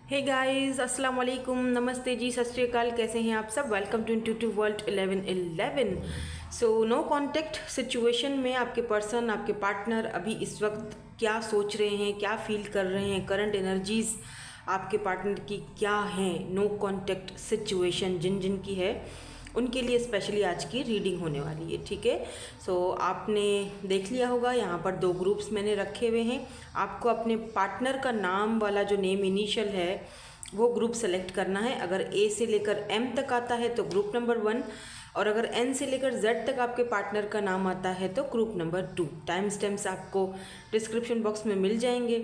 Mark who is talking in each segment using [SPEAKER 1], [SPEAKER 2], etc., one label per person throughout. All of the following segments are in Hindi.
[SPEAKER 1] हे गाइस, अस्सलाम वालेकुम, नमस्ते जी, सत श्री अकाल। कैसे हैं आप सब? Welcome to intuitive world 1111। So no contact situation में आपके पर्सन, आपके पार्टनर अभी इस वक्त क्या सोच रहे हैं, क्या फील कर रहे हैं, करंट एनर्जीज आपके पार्टनर की क्या हैं। नो कॉन्टेक्ट सिचुएशन जिन जिन की है उनके लिए स्पेशली आज की रीडिंग होने वाली है। ठीक है, सो आपने देख लिया होगा, यहाँ पर दो ग्रुप्स मैंने रखे हुए हैं। आपको अपने पार्टनर का नाम वाला जो नेम इनिशियल है वो ग्रुप सेलेक्ट करना है। अगर ए से लेकर एम तक आता है तो ग्रुप नंबर 1, और अगर एन से लेकर जेड तक आपके पार्टनर का नाम आता है तो ग्रुप नंबर 2। टाइम स्टैम्प्स आपको डिस्क्रिप्शन बॉक्स में मिल जाएंगे।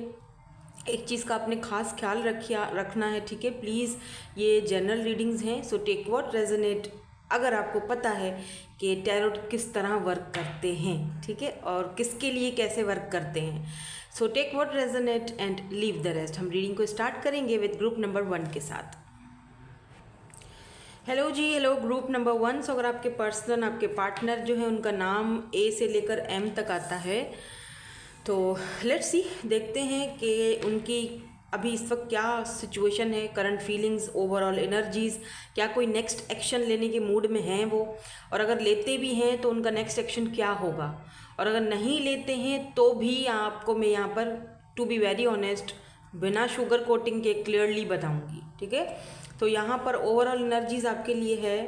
[SPEAKER 1] एक चीज़ का आपने खास ख्याल रखना है, ठीक है प्लीज़। ये जनरल रीडिंग्स हैं, सो टेक व्हाट रेजोनेट। अगर आपको पता है कि टैरोट किस तरह वर्क करते हैं, ठीक है, और किसके लिए कैसे वर्क करते हैं, so take what resonate and leave the rest. हम रीडिंग को स्टार्ट करेंगे विद ग्रुप नंबर 1 के साथ। हेलो जी, हेलो ग्रुप नंबर 1। सो अगर आपके पर्सन, आपके पार्टनर जो है उनका नाम ए से लेकर एम तक आता है तो लेट्स सी, देखते हैं कि उनकी अभी इस वक्त क्या सिचुएशन है, करंट फीलिंग्स, ओवरऑल एनर्जीज़, क्या कोई नेक्स्ट एक्शन लेने के मूड में हैं वो, और अगर लेते भी हैं तो उनका नेक्स्ट एक्शन क्या होगा, और अगर नहीं लेते हैं तो भी आपको मैं यहाँ पर टू बी वेरी ऑनेस्ट बिना शुगर कोटिंग के क्लियरली बताऊँगी। ठीक है, तो यहाँ पर ओवरऑल एनर्जीज़ आपके लिए है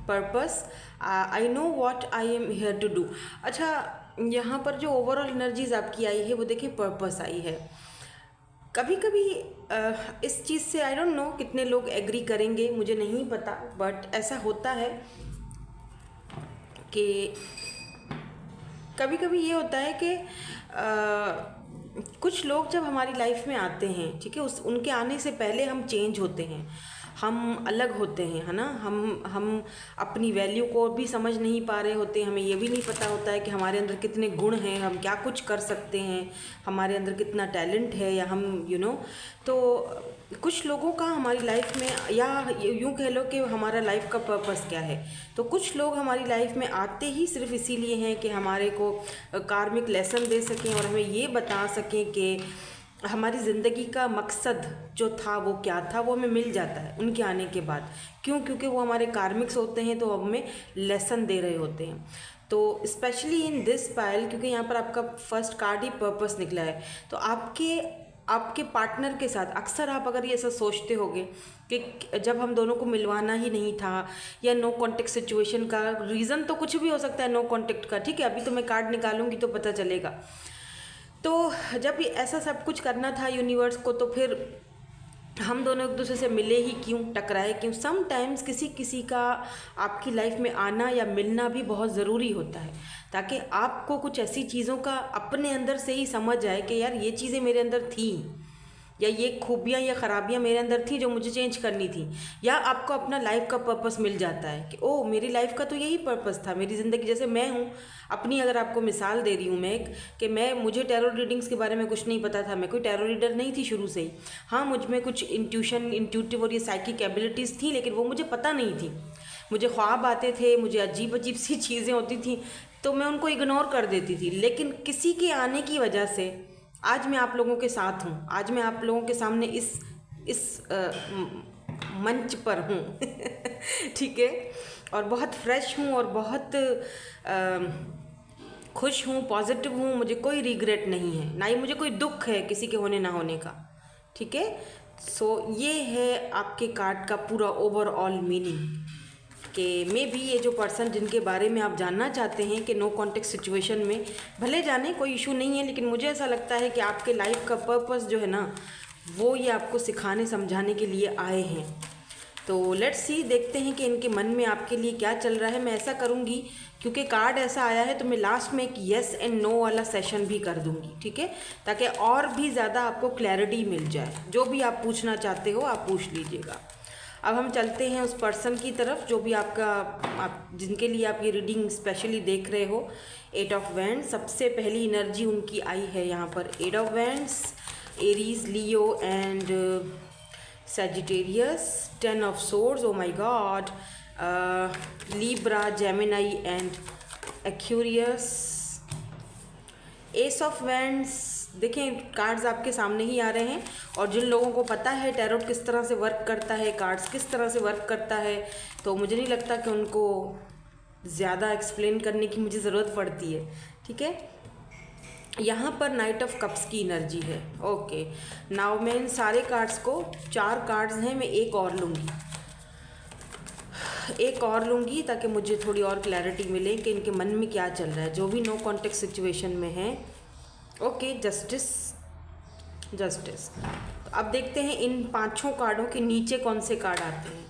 [SPEAKER 1] purpose, I know what I am here to do. अच्छा, यहाँ पर जो ओवरऑल एनर्जीज आपकी आई है वो देखिए पर्पस आई है। कभी कभी इस चीज़ से आई डोंट नो कितने लोग एग्री करेंगे, मुझे नहीं पता, बट ऐसा होता है कि कभी कभी ये होता है कि कुछ लोग जब हमारी लाइफ में आते हैं, ठीक है, उस उनके आने से पहले हम चेंज होते हैं, हम अलग होते हैं, है ना। हम अपनी वैल्यू को भी समझ नहीं पा रहे होते, हमें ये भी नहीं पता होता है कि हमारे अंदर कितने गुण हैं, हम क्या कुछ कर सकते हैं, हमारे अंदर कितना टैलेंट है, या हम तो कुछ लोगों का हमारी लाइफ में, या यूँ कह लो कि हमारा लाइफ का पर्पस क्या है। तो कुछ लोग हमारी लाइफ में आते ही सिर्फ इसीलिए हैं कि हमारे को कार्मिक लेसन दे सकें और हमें ये बता सकें कि हमारी ज़िंदगी का मकसद जो था वो क्या था, वो हमें मिल जाता है उनके आने के बाद। क्यों? क्योंकि वो हमारे कार्मिक्स होते हैं, तो हमें लेसन दे रहे होते हैं। तो स्पेशली इन दिस पाइल, क्योंकि यहाँ पर आपका फर्स्ट कार्ड ही पर्पस निकला है, तो आपके पार्टनर के साथ अक्सर आप अगर ये ऐसा सोचते होगे कि जब हम दोनों को मिलवाना ही नहीं था, या नो कॉन्टेक्ट सिचुएशन का रीज़न तो कुछ भी हो सकता है नो कॉन्टेक्ट का, ठीक है, अभी तो मैं कार्ड निकालूंगी तो पता चलेगा। तो जब ऐसा सब कुछ करना था यूनिवर्स को, तो फिर हम दोनों एक दूसरे से मिले ही क्यों, टकराए क्यों? समटाइम्स किसी किसी का आपकी लाइफ में आना या मिलना भी बहुत ज़रूरी होता है, ताकि आपको कुछ ऐसी चीज़ों का अपने अंदर से ही समझ आए कि यार ये चीज़ें मेरे अंदर थी, या ये खूबियाँ या ख़राबियाँ मेरे अंदर थी जो मुझे चेंज करनी थी। या आपको अपना लाइफ का पर्पस मिल जाता है कि ओ मेरी लाइफ का तो यही पर्पस था, मेरी ज़िंदगी। जैसे मैं हूँ अपनी, अगर आपको मिसाल दे रही हूँ मैं कि मुझे टैरो रीडिंग्स के बारे में कुछ नहीं पता था, मैं कोई टैरो रीडर नहीं थी शुरू से ही। हाँ, मुझ में कुछ इंट्यूटिव और ये साइकिक एबिलिटीज़ थी, लेकिन वो मुझे पता नहीं थी। मुझे ख्वाब आते थे, मुझे अजीब अजीब सी चीज़ें होती थी, तो मैं उनको इग्नोर कर देती थी। लेकिन किसी के आने की वजह से आज मैं आप लोगों के साथ हूँ, आज मैं आप लोगों के सामने इस मंच पर हूँ ठीक है, और बहुत फ्रेश हूँ और बहुत खुश हूँ, पॉजिटिव हूँ, मुझे कोई रिग्रेट नहीं है, ना ही मुझे कोई दुख है किसी के होने ना होने का। ठीक है, सो ये है आपके कार्ड का पूरा ओवरऑल मीनिंग कि मे बी ये जो पर्सन जिनके बारे में आप जानना चाहते हैं कि नो कॉन्टेक्ट सिचुएशन में, भले जाने कोई इशू नहीं है, लेकिन मुझे ऐसा लगता है कि आपके लाइफ का पर्पस जो है ना, वो ये आपको सिखाने समझाने के लिए आए हैं। तो लेट्स सी, देखते हैं कि इनके मन में आपके लिए क्या चल रहा है। मैं ऐसा करूँगी, क्योंकि कार्ड ऐसा आया है, तो मैं लास्ट में एक येस एंड नो वाला सेशन भी कर दूँगी, ठीक है, ताकि और भी ज़्यादा आपको क्लैरिटी मिल जाए। जो भी आप पूछना चाहते हो आप पूछ लीजिएगा। अब हम चलते हैं उस पर्सन की तरफ जो भी आप जिनके लिए आप ये रीडिंग स्पेशली देख रहे हो। 8 ऑफ वैंड्स, सबसे पहली एनर्जी उनकी आई है यहाँ पर। 8 of wands, Aries, Leo and Sagittarius. 10 of swords, oh my God, Libra, Gemini and Aquarius. S of wands, देखें कार्ड्स आपके सामने ही आ रहे हैं, और जिन लोगों को पता है टैरोट किस तरह से वर्क करता है, कार्ड्स किस तरह से वर्क करता है, तो मुझे नहीं लगता कि उनको ज़्यादा एक्सप्लेन करने की मुझे ज़रूरत पड़ती है। ठीक है, यहाँ पर नाइट ऑफ कप्स की एनर्जी है। ओके, नाउ मैं इन सारे कार्ड्स को, 4 कार्ड्स हैं, मैं एक और लूँगी ताकि मुझे थोड़ी और क्लैरिटी मिले कि इनके मन में क्या चल रहा है, जो भी नो कॉन्टेक्ट सिचुएशन में है। Okay, justice. तो अब देखते हैं इन 5 कार्डों के नीचे कौन से कार्ड आते हैं,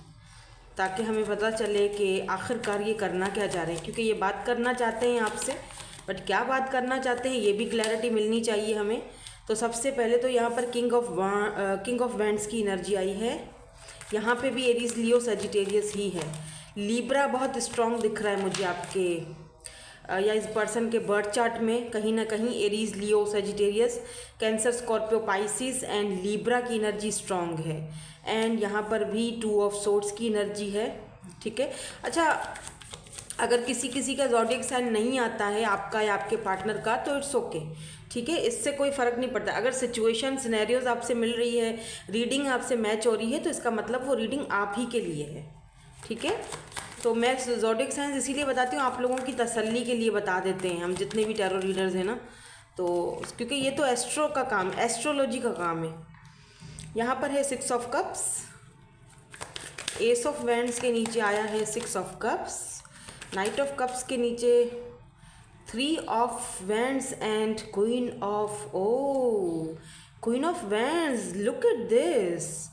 [SPEAKER 1] ताकि हमें पता चले कि आखिरकार ये करना क्या चाह रहे हैं, क्योंकि ये बात करना चाहते हैं आपसे, बट क्या बात करना चाहते हैं ये भी क्लैरिटी मिलनी चाहिए हमें। तो सबसे पहले तो यहाँ पर किंग ऑफ वैंड्स की एनर्जी आई है। यहाँ पे भी एरीज, लियो, सजिटेरियस ही है। लीब्रा बहुत स्ट्रॉन्ग दिख रहा है मुझे आपके या इस पर्सन के बर्थ चार्ट में, कहीं ना कहीं Aries, Leo, Sagittarius, cancer, Scorpio, Pisces and Libra की एनर्जी स्ट्रॉन्ग है। एंड यहाँ पर भी 2 ऑफ सोर्ड्स की एनर्जी है। ठीक है, अच्छा, अगर किसी का ज़ोडिएक साइन नहीं आता है आपका या आपके पार्टनर का, तो इट्स ओके। ठीक है, इससे कोई फ़र्क नहीं पड़ता। अगर सिचुएशन, सिनेरियोज आपसे मिल रही है, रीडिंग आपसे मैच हो रही है, तो इसका मतलब वो रीडिंग आप ही के लिए है। ठीक है, तो मैं ज़ोडिएक साइंस इसीलिए बताती हूँ, आप लोगों की तसल्ली के लिए बता देते हैं हम जितने भी टैरो रीडर्स हैं ना, तो क्योंकि ये तो एस्ट्रो का काम, एस्ट्रोलॉजी का काम है। यहाँ पर है 6 of cups, S of wands के नीचे आया है 6 of cups, night of cups के नीचे 3 of wands and queen of wands. Look at this,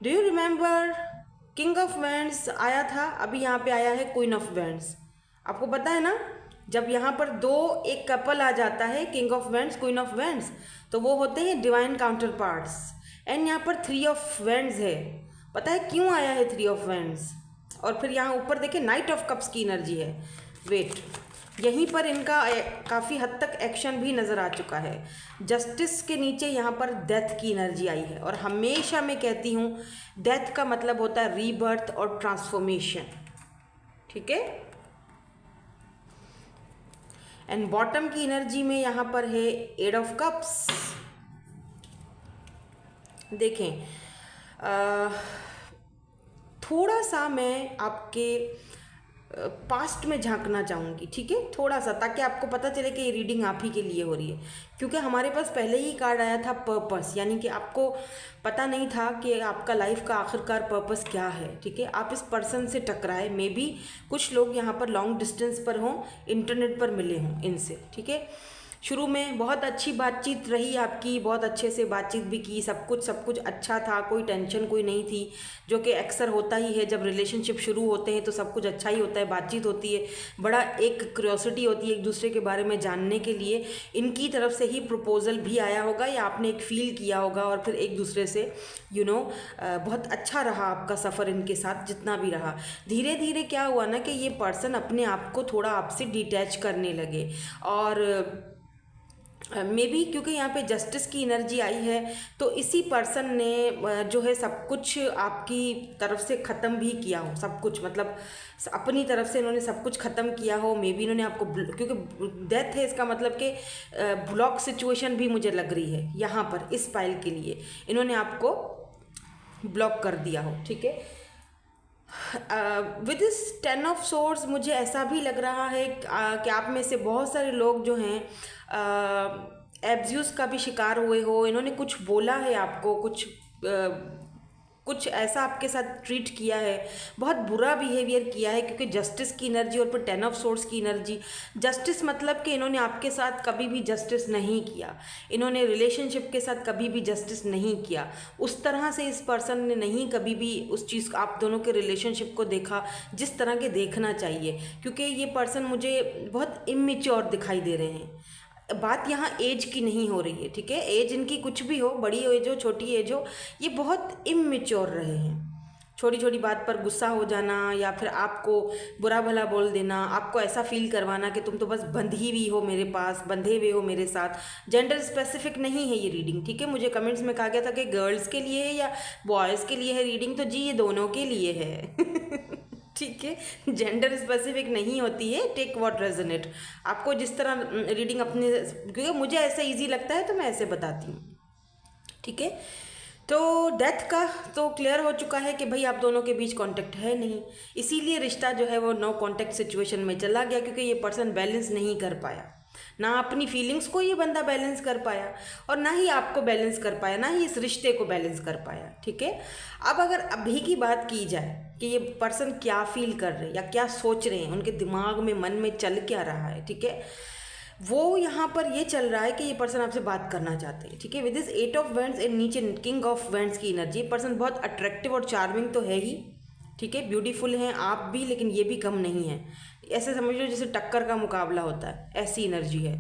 [SPEAKER 1] do you remember king of wands आया था, अभी यहाँ पे आया है क्वीन ऑफ वैंड्स। आपको पता है ना, जब यहाँ पर एक कपल आ जाता है, king of wands, queen of wands, तो वो होते हैं डिवाइन काउंटर पार्ट्स। एंड यहाँ पर 3 ऑफ वैंड्स है। पता है क्यों आया है 3 ऑफ वैंड्स? और फिर यहाँ ऊपर देखिए नाइट ऑफ कप्स की एनर्जी है। वेट, यहीं पर इनका काफ़ी हद तक एक्शन भी नज़र आ चुका है। जस्टिस के नीचे यहाँ पर डेथ की एनर्जी आई है, और हमेशा मैं कहती हूँ डेथ का मतलब होता है रीबर्थ और ट्रांसफॉर्मेशन। ठीक है, एंड बॉटम की एनर्जी में यहाँ पर है 8 ऑफ कप्स। देखें, थोड़ा सा मैं आपके पास्ट में झांकना चाहूँगी। ठीक है, थोड़ा सा, ताकि आपको पता चले कि ये रीडिंग आप ही के लिए हो रही है, क्योंकि हमारे पास पहले ही कार्ड आया था पर्पस, यानी कि आपको पता नहीं था कि आपका लाइफ का आखिरकार पर्पस क्या है। ठीक है, आप इस पर्सन से टकराए, मे बी कुछ लोग यहाँ पर लॉन्ग डिस्टेंस पर हों, इंटरनेट पर मिले हों इनसे। ठीक है, शुरू में बहुत अच्छी बातचीत रही आपकी, बहुत अच्छे से बातचीत भी की, सब कुछ अच्छा था, कोई टेंशन कोई नहीं थी, जो कि अक्सर होता ही है जब रिलेशनशिप शुरू होते हैं, तो सब कुछ अच्छा ही होता है, बातचीत होती है, बड़ा एक क्यूरियोसिटी होती है एक दूसरे के बारे में जानने के लिए। इनकी तरफ से ही प्रपोजल भी आया होगा या आपने एक फ़ील किया होगा, और फिर एक दूसरे से बहुत अच्छा रहा आपका सफ़र इनके साथ, जितना भी रहा। धीरे धीरे क्या हुआ ना कि ये पर्सन अपने आप को थोड़ा आपसे डिटैच करने लगे, और मे बी क्योंकि यहाँ पे जस्टिस की एनर्जी आई है, तो इसी पर्सन ने जो है सब कुछ आपकी तरफ से ख़त्म भी किया हो, सब कुछ मतलब अपनी तरफ से इन्होंने सब कुछ ख़त्म किया हो। मे बी इन्होंने आपको, क्योंकि डेथ है इसका मतलब कि ब्लॉक सिचुएशन भी मुझे लग रही है यहाँ पर, इस पाइल के लिए इन्होंने आपको ब्लॉक कर दिया हो। ठीक है, विद दिस 10 ऑफ सोर्ड्स मुझे ऐसा भी लग रहा है कि आप में से बहुत सारे लोग जो हैं एब्यूज़ का भी शिकार हुए हो। इन्होंने कुछ बोला है आपको, कुछ ऐसा आपके साथ ट्रीट किया है, बहुत बुरा बिहेवियर किया है, क्योंकि जस्टिस की एनर्जी और फिर 10 ऑफ सोर्ड्स की एनर्जी। जस्टिस मतलब कि इन्होंने आपके साथ कभी भी जस्टिस नहीं किया, इन्होंने रिलेशनशिप के साथ कभी भी जस्टिस नहीं किया, उस तरह से इस पर्सन ने नहीं कभी भी उस चीज़ आप दोनों के रिलेशनशिप को देखा जिस तरह के देखना चाहिए, क्योंकि ये पर्सन मुझे बहुत इमेच्योर दिखाई दे रहे हैं। बात यहाँ एज की नहीं हो रही है। ठीक है, एज इनकी कुछ भी हो, बड़ी एज हो, छोटी एज हो, ये बहुत इमेच्योर रहे हैं। छोटी छोटी बात पर गुस्सा हो जाना, या फिर आपको बुरा भला बोल देना, आपको ऐसा फील करवाना कि तुम तो बस बंधी हुई हो मेरे पास, बंधे हुए हो मेरे साथ। जेंडर स्पेसिफिक नहीं है ये रीडिंग। ठीक है, मुझे कमेंट्स में कहा गया था कि गर्ल्स के लिए है या बॉयज़ के लिए है रीडिंग, तो जी ये दोनों के लिए है। ठीक है, जेंडर स्पेसिफिक नहीं होती है, टेक व्हाट रेजोनेट। आपको जिस तरह रीडिंग अपने, क्योंकि मुझे ऐसे इजी लगता है तो मैं ऐसे बताती हूँ, ठीक है। तो डेथ का तो क्लियर हो चुका है कि भाई आप दोनों के बीच कांटेक्ट है नहीं, इसीलिए रिश्ता जो है वो नो कांटेक्ट सिचुएशन में चला गया, क्योंकि ये पर्सन बैलेंस नहीं कर पाया, ना अपनी फीलिंग्स को ये बंदा बैलेंस कर पाया और ना ही आपको बैलेंस कर पाया, ना ही इस रिश्ते को बैलेंस कर पाया, ठीक है। अब अगर अभी की बात की जाए कि ये पर्सन क्या फील कर रहे हैं या क्या सोच रहे हैं, उनके दिमाग में मन में चल क्या रहा है, ठीक है, वो यहाँ पर ये चल रहा है कि ये पर्सन आपसे बात करना चाहते हैं, ठीक है। With this 8 of vends and नीचे किंग ऑफ वेंड्स की एनर्जी, पर्सन बहुत अट्रैक्टिव और चार्मिंग तो है ही, ठीक है, ब्यूटीफुल हैं आप भी, लेकिन ये भी कम नहीं है। ऐसे समझ लो जैसे टक्कर का मुकाबला होता है, ऐसी एनर्जी है।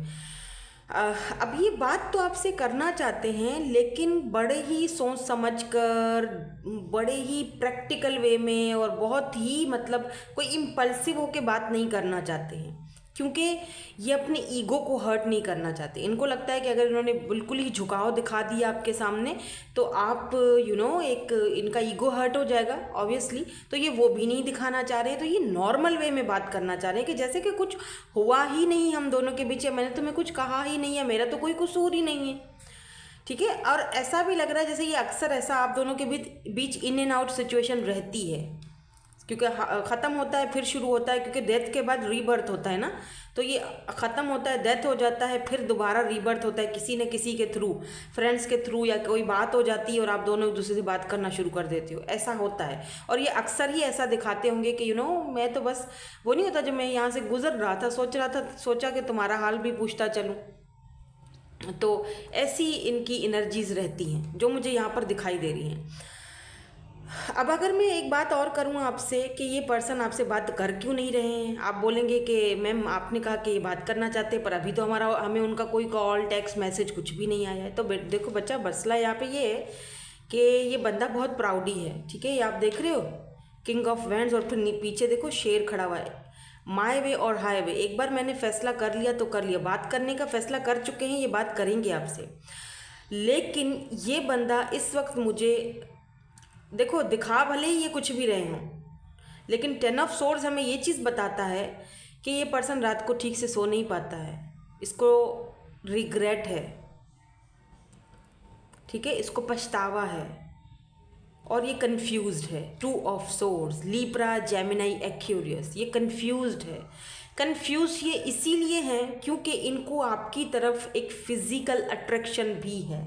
[SPEAKER 1] अब ये बात तो आपसे करना चाहते हैं, लेकिन बड़े ही सोच समझ कर, बड़े ही प्रैक्टिकल वे में, और बहुत ही मतलब कोई इम्पल्सिव होके बात नहीं करना चाहते हैं, क्योंकि ये अपने ईगो को हर्ट नहीं करना चाहते। इनको लगता है कि अगर इन्होंने बिल्कुल ही झुकाव दिखा दिया आपके सामने तो आप एक इनका ईगो हर्ट हो जाएगा ऑब्वियसली, तो ये वो भी नहीं दिखाना चाह रहे हैं। तो ये नॉर्मल वे में बात करना चाह रहे हैं कि जैसे कि कुछ हुआ ही नहीं हम दोनों के बीच, या मैंने तुम्हें कुछ कहा ही नहीं है, मेरा तो कोई कसूर ही नहीं है, ठीक है। और ऐसा भी लग रहा है जैसे ये अक्सर ऐसा आप दोनों के बीच इन एंड आउट सिचुएशन रहती है, क्योंकि ख़त्म होता है फिर शुरू होता है, क्योंकि डेथ के बाद रीबर्थ होता है ना, तो ये ख़त्म होता है, डेथ हो जाता है, फिर दोबारा रीबर्थ होता है किसी न किसी के थ्रू, फ्रेंड्स के थ्रू, या कोई बात हो जाती है और आप दोनों एक दूसरे से बात करना शुरू कर देते हो, ऐसा होता है। और ये अक्सर ही ऐसा दिखाते होंगे कि मैं तो बस वो नहीं होता, जब मैं यहाँ से गुजर रहा था सोचा कि तुम्हारा हाल भी पूछता चलूँ, तो ऐसी इनकी एनर्जीज रहती हैं जो मुझे यहाँ पर दिखाई दे रही हैं। अब अगर मैं एक बात और करूँ आपसे कि ये पर्सन आपसे बात कर क्यों नहीं रहे हैं, आप बोलेंगे कि मैम आपने कहा कि ये बात करना चाहते हैं, पर अभी तो हमें उनका कोई कॉल टेक्स्ट मैसेज कुछ भी नहीं आया है। तो देखो बच्चा, मसला यहाँ पे ये है कि ये बंदा बहुत प्राउडी है, ठीक है। ये आप देख रहे हो किंग ऑफ वैंड्स, और फिर पीछे देखो शेर खड़ा हुआ है, माय वे और हाई वे। एक बार मैंने फैसला कर लिया तो कर लिया, बात करने का फैसला कर चुके हैं, ये बात करेंगे आपसे। लेकिन ये बंदा इस वक्त मुझे, देखो दिखा भले ही ये कुछ भी रहे हों, लेकिन 10 ऑफ सोर्स हमें ये चीज़ बताता है कि ये पर्सन रात को ठीक से सो नहीं पाता है, इसको रिग्रेट है, ठीक है, इसको पछतावा है, और ये कंफ्यूज्ड है। 2 of source, Libra, Gemini, Aquarius, ये कंफ्यूज्ड है। कंफ्यूज ये इसीलिए हैं क्योंकि इनको आपकी तरफ एक फिजिकल अट्रैक्शन भी है,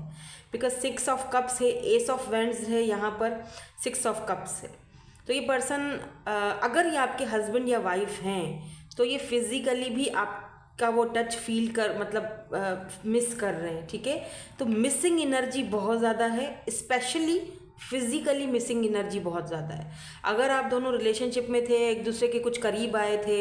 [SPEAKER 1] बिकॉज 6 ऑफ कप्स है, एस ऑफ वैंड्स है, यहाँ पर 6 ऑफ कप्स है। तो ये पर्सन अगर ये आपके हस्बैंड या वाइफ हैं तो ये फिजिकली भी आपका वो टच फील कर मिस कर रहे हैं, ठीक है। तो मिसिंग एनर्जी बहुत ज़्यादा है, स्पेशली फिजिकली मिसिंग एनर्जी बहुत ज़्यादा है। अगर आप दोनों रिलेशनशिप में थे, एक दूसरे के कुछ करीब आए थे,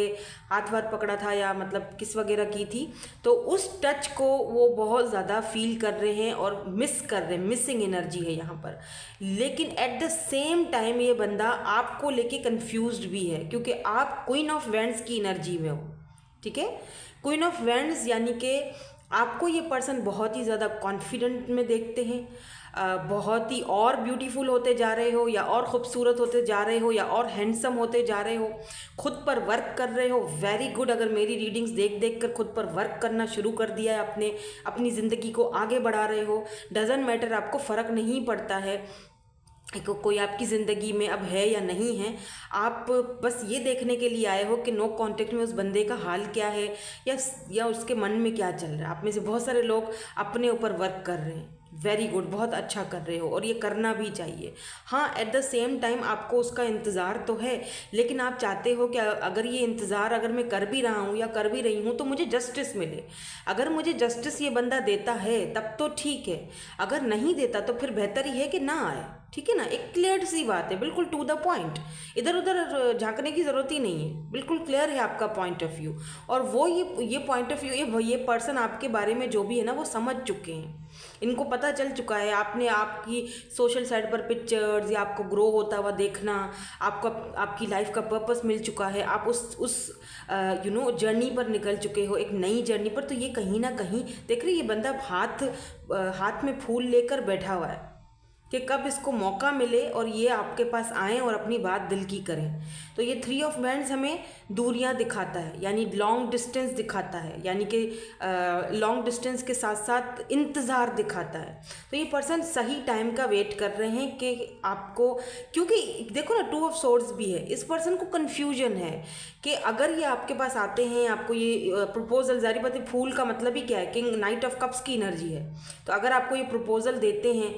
[SPEAKER 1] हाथ वाथ पकड़ा था या किस वगैरह की थी, तो उस टच को वो बहुत ज़्यादा फील कर रहे हैं और मिस कर रहे हैं, मिसिंग एनर्जी है यहाँ पर। लेकिन एट द सेम टाइम ये बंदा आपको लेके कंफ्यूज्ड भी है, क्योंकि आप क्वीन ऑफ वैंड्स की एनर्जी में हो, ठीक है। क्वीन ऑफ वैंड्स यानी कि आपको ये पर्सन बहुत ही ज़्यादा कॉन्फिडेंट में देखते हैं, बहुत ही और ब्यूटीफुल होते जा रहे हो, या और ख़ूबसूरत होते जा रहे हो, या और हैंडसम होते जा रहे हो, खुद पर वर्क कर रहे हो। वेरी गुड, अगर मेरी रीडिंग्स देख देख कर खुद पर वर्क करना शुरू कर दिया है, अपनी ज़िंदगी को आगे बढ़ा रहे हो। डज़ंट मैटर, आपको फ़र्क नहीं पड़ता है कोई आपकी ज़िंदगी में अब है या नहीं है, आप बस ये देखने के लिए आए हो कि नो कांटेक्ट में उस बंदे का हाल क्या है, या उसके मन में क्या चल रहा है। आप में से बहुत सारे लोग अपने ऊपर वर्क कर रहे हैं, वेरी गुड, बहुत अच्छा कर रहे हो, और ये करना भी चाहिए। हाँ, एट द सेम टाइम आपको उसका इंतज़ार तो है, लेकिन आप चाहते हो कि अगर ये इंतज़ार अगर मैं कर भी रहा हूँ या कर भी रही हूँ तो मुझे जस्टिस मिले। अगर मुझे जस्टिस ये बंदा देता है तब तो ठीक है, अगर नहीं देता तो फिर बेहतर ही है कि ना आए, ठीक है ना। एक क्लियर सी बात है, बिल्कुल टू द पॉइंट, इधर उधर झांकने की ज़रूरत ही नहीं है, बिल्कुल क्लियर है आपका पॉइंट ऑफ व्यू। और वो ये पॉइंट ऑफ व्यू, ये पर्सन आपके बारे में जो भी है ना वो समझ चुके हैं, इनको पता चल चुका है। आपने आपकी सोशल साइट पर पिक्चर्स या आपको ग्रो होता हुआ देखना, आपको आपकी लाइफ का पर्पस मिल चुका है, आप उस जर्नी पर निकल चुके हो, एक नई जर्नी पर। तो ये कहीं ना कहीं देख रही, ये बंदा हाथ में फूल लेकर बैठा हुआ है, कि कब इसको मौका मिले और ये आपके पास आएँ और अपनी बात दिल की करें। तो ये 3 ऑफ वैंड्स हमें दूरियां दिखाता है, यानी लॉन्ग डिस्टेंस दिखाता है, यानी कि लॉन्ग डिस्टेंस के साथ साथ इंतज़ार दिखाता है। तो ये पर्सन सही टाइम का वेट कर रहे हैं कि आपको, क्योंकि देखो ना 2 ऑफ सोर्ड्स भी है, इस पर्सन को कन्फ्यूजन है कि अगर ये आपके पास आते हैं, आपको ये प्रपोजल, जारी बात है फूल का मतलब ही क्या है, किंग नाइट ऑफ कप्स की एनर्जी है। तो अगर आपको ये प्रपोजल देते हैं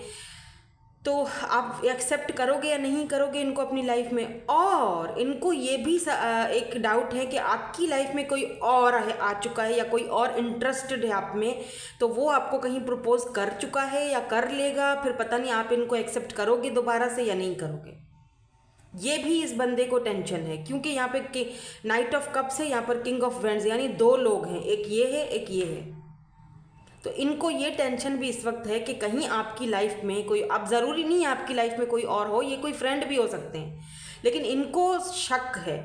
[SPEAKER 1] तो आप एक्सेप्ट करोगे या नहीं करोगे इनको अपनी लाइफ में। और इनको ये भी एक डाउट है कि आपकी लाइफ में कोई और आ चुका है या कोई और इंटरेस्टेड है आप में, तो वो आपको कहीं प्रपोज कर चुका है या कर लेगा, फिर पता नहीं आप इनको एक्सेप्ट करोगे दोबारा से या नहीं करोगे। ये भी इस बंदे को टेंशन है, क्योंकि यहाँ पे नाइट ऑफ कप्स है, यहाँ पर किंग ऑफ वैंड्स, यानी 2 लोग हैं, एक ये है एक ये है। तो इनको ये टेंशन भी इस वक्त है कि कहीं आपकी लाइफ में कोई, अब ज़रूरी नहीं है आपकी लाइफ में कोई और हो, ये कोई फ्रेंड भी हो सकते हैं, लेकिन इनको शक है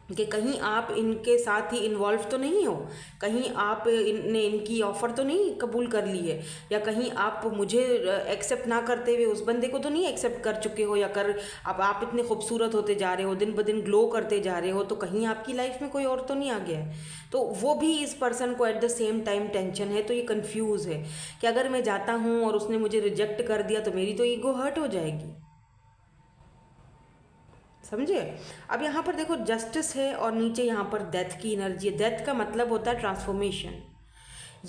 [SPEAKER 1] कि कहीं आप इनके साथ ही इन्वॉल्व तो नहीं हो, कहीं आप इनकी ऑफ़र तो नहीं कबूल कर ली है, या कहीं आप मुझे एक्सेप्ट ना करते हुए उस बंदे को तो नहीं एक्सेप्ट कर चुके हो, या कर अब आप इतने खूबसूरत होते जा रहे हो, दिन ब दिन ग्लो करते जा रहे हो, तो कहीं आपकी लाइफ में कोई और तो नहीं आ गया है। तो वो भी इस पर्सन को at the same time tension है। तो ये कंफ्यूज है कि अगर मैं जाता हूँ और उसने मुझे रिजेक्ट कर दिया तो मेरी तो ईगो हर्ट हो जाएगी, समझे। अब यहाँ पर देखो जस्टिस है और नीचे यहाँ पर डेथ की एनर्जी है। डेथ का मतलब होता है ट्रांसफॉर्मेशन।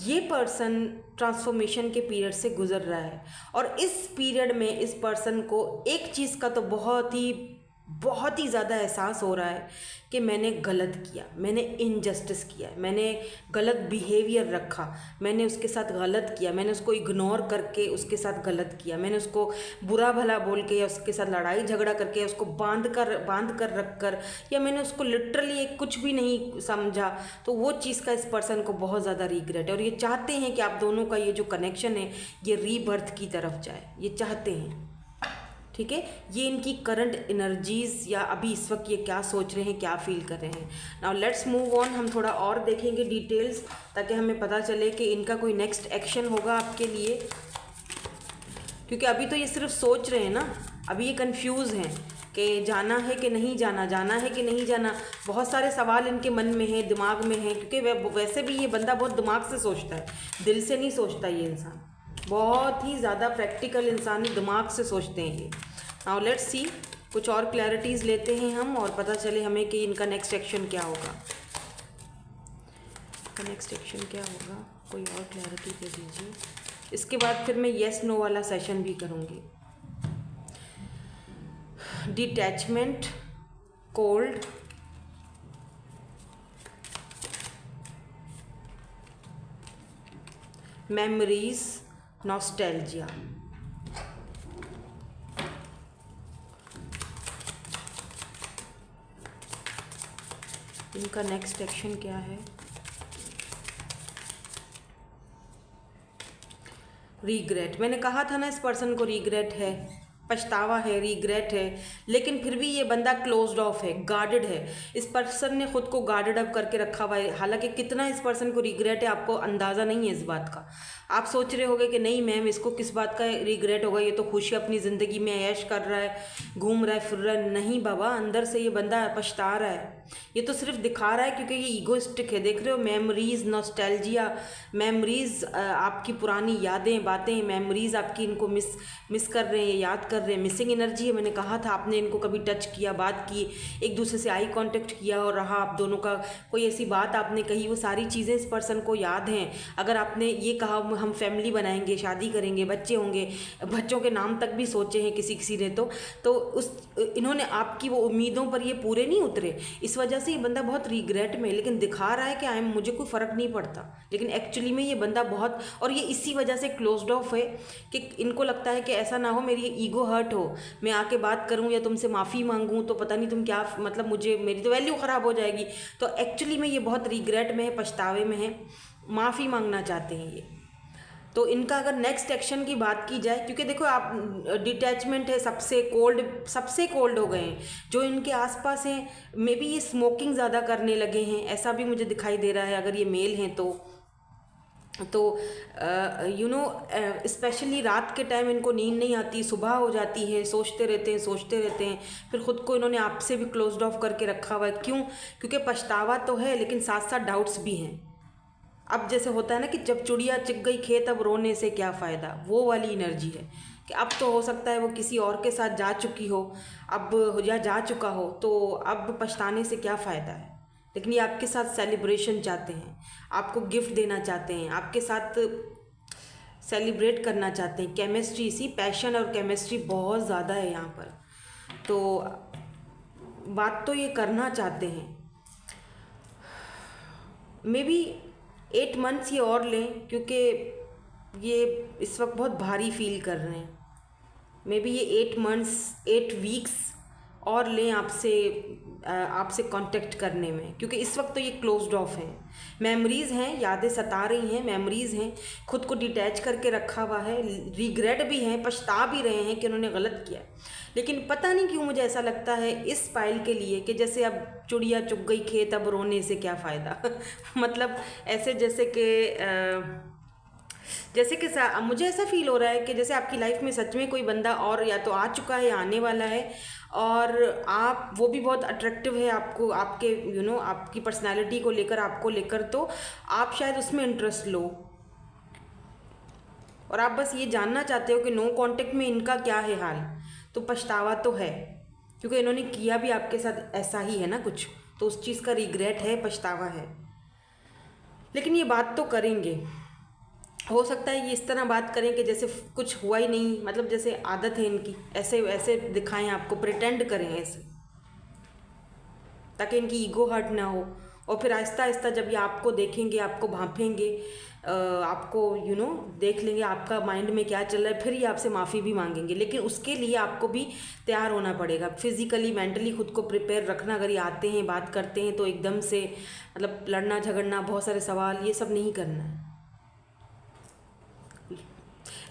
[SPEAKER 1] ये पर्सन ट्रांसफॉर्मेशन के पीरियड से गुजर रहा है, और इस पीरियड में इस पर्सन को एक चीज़ का तो बहुत ही ज़्यादा एहसास हो रहा है कि मैंने गलत किया, मैंने इनजस्टिस किया, मैंने गलत बिहेवियर रखा, मैंने उसके साथ गलत किया, मैंने उसको इग्नोर करके उसके साथ गलत किया, मैंने उसको बुरा भला बोल के या उसके साथ लड़ाई झगड़ा करके उसको बांध कर रख कर, या मैंने उसको लिटरली एक कुछ भी नहीं समझा। तो वो चीज़ का इस पर्सन को बहुत ज़्यादा रिग्रेट है, और ये चाहते हैं कि आप दोनों का ये जो कनेक्शन है ये रीबर्थ की तरफ जाए, ये चाहते हैं। ठीक है, ये इनकी करंट एनर्जीज, या अभी इस वक्त ये क्या सोच रहे हैं, क्या फील कर रहे हैं। नाउ लेट्स मूव ऑन, हम थोड़ा और देखेंगे डिटेल्स, ताकि हमें पता चले कि इनका कोई नेक्स्ट एक्शन होगा आपके लिए, क्योंकि अभी तो ये सिर्फ सोच रहे हैं ना, अभी ये कंफ्यूज हैं कि जाना है कि नहीं जाना, जाना है कि नहीं जाना। बहुत सारे सवाल इनके मन में हैं, दिमाग में हैं, क्योंकि वैसे भी ये बंदा बहुत दिमाग से सोचता है, दिल से नहीं सोचता ये इंसान, बहुत ही ज़्यादा प्रैक्टिकल इंसान ही दिमाग से सोचते हैं ये। नाउ लेट्स सी, कुछ और क्लैरिटीज़ लेते हैं हम और पता चले हमें कि इनका नेक्स्ट एक्शन क्या होगा। इनका नेक्स्ट एक्शन क्या होगा, कोई और क्लैरिटी दे दीजिए। इसके बाद फिर मैं येस नो वाला सेशन भी करूँगी। Detachment, cold, memories, nostalgia. इनका नेक्स्ट एक्शन क्या है। रीग्रेट, मैंने कहा था ना इस पर्सन को रीग्रेट है, पछतावा है, रीग्रेट है, लेकिन फिर भी ये बंदा क्लोज्ड ऑफ है, गार्डेड है। इस पर्सन ने खुद को गार्डेड अप करके रखा हुआ है। हालांकि कितना इस पर्सन को रिग्रेट है आपको अंदाज़ा नहीं है इस बात का। आप सोच रहे होगे कि नहीं मैम इसको किस बात का रिग्रेट होगा, ये तो खुशी अपनी ज़िंदगी में ऐश कर रहा है, घूम रहा है, फिर रहा है। नहीं बाबा, अंदर से ये बंदा पछता रहा है। ये तो सिर्फ दिखा रहा है क्योंकि ये ईगोइस्टिक है। देख रहे हो, मेमोरीज, नॉस्टैल्जिया, मेमोरीज, आपकी पुरानी यादें, बातें, मेमोरीज आपकी इनको मिस कर रहे हैं, याद कर रहे हैं। मिसिंग एनर्जी है। मैंने कहा था आपने इनको कभी टच किया, बात की, एक दूसरे से आई कांटेक्ट किया और रहा आप दोनों का, कोई ऐसी बात आपने कही, वो सारी चीज़ें इस पर्सन को याद हैं। अगर आपने ये कहा हम फैमिली बनाएंगे, शादी करेंगे, बच्चे होंगे, बच्चों के नाम तक भी सोचे हैं किसी ने, तो उस इन्होंने आपकी वो उम्मीदों पर ये पूरे नहीं उतरे। इस वजह से ये बंदा बहुत रिग्रेट में, लेकिन दिखा रहा है कि मुझे कोई फ़र्क नहीं पड़ता, लेकिन एक्चुअली में ये बंदा बहुत, और ये इसी वजह से क्लोज्ड ऑफ है कि इनको लगता है कि ऐसा ना हो मेरी ईगो हर्ट हो, मैं आके बात करूं या तुमसे माफ़ी मांगूं तो पता नहीं तुम क्या, मतलब मुझे, मेरी तो वैल्यू ख़राब हो जाएगी। तो एक्चुअली में ये बहुत रिग्रेट में है, पछतावे में है, माफ़ी मांगना चाहते हैं ये। तो इनका अगर नेक्स्ट एक्शन की बात की जाए, क्योंकि देखो आप डिटैचमेंट है, सबसे कोल्ड हो गए हैं जो इनके आसपास हैं। मे बी ये स्मोकिंग ज़्यादा करने लगे हैं, ऐसा भी मुझे दिखाई दे रहा है अगर ये मेल हैं तो। तो स्पेशली रात के टाइम इनको नींद नहीं आती, सुबह हो जाती है, सोचते रहते हैं, फिर ख़ुद को इन्होंने आपसे भी क्लोज्ड ऑफ करके रखा हुआ है। क्यों? क्योंकि पछतावा तो है लेकिन साथ साथ डाउट्स भी हैं। अब जैसे होता है ना कि जब चिड़िया चुग गई खेत अब रोने से क्या फ़ायदा, वो वाली एनर्जी है कि अब तो हो सकता है वो किसी और के साथ जा चुकी हो, अब या जा चुका हो, तो अब पछताने से क्या फ़ायदा है। लेकिन ये आपके साथ सेलिब्रेशन चाहते हैं, आपको गिफ्ट देना चाहते हैं, आपके साथ सेलिब्रेट करना चाहते हैं। केमिस्ट्री, इसी पैशन और केमिस्ट्री बहुत ज़्यादा है यहाँ पर। तो बात तो ये करना चाहते हैं। मे बी 8 मंथ्स ये और लें, क्योंकि ये इस वक्त बहुत भारी फील कर रहे हैं। मे बी ये 8 मंथ्स 8 वीक्स और लें आपसे कांटेक्ट करने में, क्योंकि इस वक्त तो ये क्लोज्ड ऑफ हैं। मेमोरीज़ हैं, यादें सता रही हैं, मेमोरीज़ हैं, खुद को डिटैच करके रखा हुआ है, रिग्रेट भी हैं, पछता भी रहे हैं कि उन्होंने गलत किया। लेकिन पता नहीं क्यों मुझे ऐसा लगता है इस पाइल के लिए कि जैसे अब चिड़िया चुग गई खेत अब रोने से क्या फ़ायदा मतलब ऐसे जैसे कि मुझे ऐसा फील हो रहा है कि जैसे आपकी लाइफ में सच में कोई बंदा और या तो आ चुका है या आने वाला है, और वो भी बहुत अट्रैक्टिव है आपको, आपके आपकी पर्सनालिटी को लेकर, आपको लेकर, तो आप शायद उसमें इंटरेस्ट लो और आप बस ये जानना चाहते हो कि नो कांटेक्ट में इनका क्या है हाल। तो पछतावा तो है, क्योंकि इन्होंने किया भी आपके साथ ऐसा ही है ना कुछ, तो उस चीज़ का रिग्रेट है, पछतावा है। लेकिन ये बात तो करेंगे। हो सकता है ये इस तरह बात करें कि जैसे कुछ हुआ ही नहीं, मतलब जैसे आदत है इनकी, ऐसे वैसे दिखाएं आपको, प्रिटेंड करें ऐसे, ताकि इनकी ईगो हर्ट ना हो। और फिर आहिस्ता आहिस्ता जब ये आपको देखेंगे, आपको भांपेंगे, आपको देख लेंगे आपका माइंड में क्या चल रहा है, फिर ये आपसे माफ़ी भी मांगेंगे। लेकिन उसके लिए आपको भी तैयार होना पड़ेगा, फिज़िकली मेंटली खुद को प्रिपेयर रखना। अगर ये आते हैं, बात करते हैं, तो एकदम से मतलब लड़ना झगड़ना, बहुत सारे सवाल, ये सब नहीं करना है।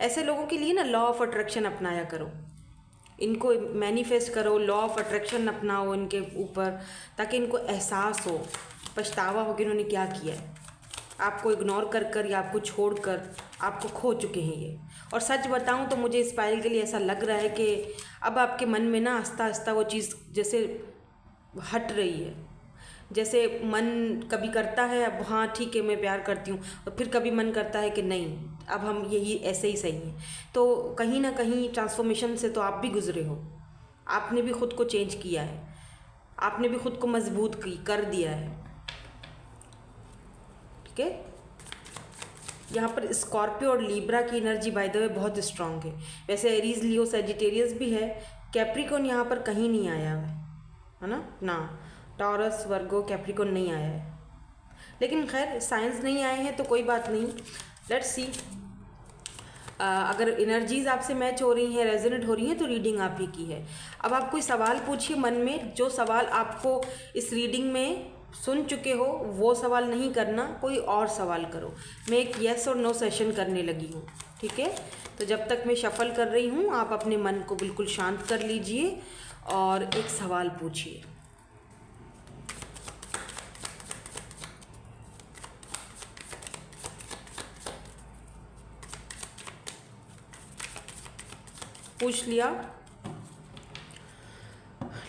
[SPEAKER 1] ऐसे लोगों के लिए ना लॉ ऑफ अट्रैक्शन अपनाया करो, इनको मैनिफेस्ट करो, लॉ ऑफ अट्रैक्शन अपनाओ इनके ऊपर, ताकि इनको एहसास हो, पछतावा हो कि इन्होंने क्या किया है। आपको इग्नोर कर या आपको छोड़कर आपको खो चुके हैं ये। और सच बताऊं तो मुझे इस पायल के लिए ऐसा लग रहा है कि अब आपके मन में ना आस्ता आस्ता वो चीज़ जैसे हट रही है। जैसे मन कभी करता है अब हाँ ठीक है मैं प्यार करती हूँ, और फिर कभी मन करता है कि नहीं अब हम यही ऐसे ही सही हैं। तो कहीं ना कहीं ट्रांसफॉर्मेशन से तो आप भी गुजरे हो, आपने भी खुद को चेंज किया है, आपने भी खुद को मजबूत कर दिया है। ठीक है, यहाँ पर स्कॉर्पियो और लीब्रा की एनर्जी बाय द वे बहुत स्ट्रांग है। वैसे एरीज, लियो, सजिटेरियस भी है, कैप्रिकॉन यहाँ पर कहीं नहीं आया है ना, टॉरस, वर्गो, कैप्रिकॉन नहीं आया है। लेकिन खैर साइंस नहीं आए हैं तो कोई बात नहीं, लेट्स सी। अगर एनर्जीज आपसे मैच हो रही हैं, रेजोनेट हो रही हैं, तो रीडिंग आप ही की है। अब आप कोई सवाल पूछिए मन में, जो सवाल आपको इस रीडिंग में सुन चुके हो वो सवाल नहीं करना, कोई और सवाल करो। मैं एक येस और नो सेशन करने लगी हूँ, ठीक है। तो जब तक मैं शफल कर रही हूँ आप अपने मन को बिल्कुल शांत कर लीजिए और एक सवाल पूछिए। पूछ लिया,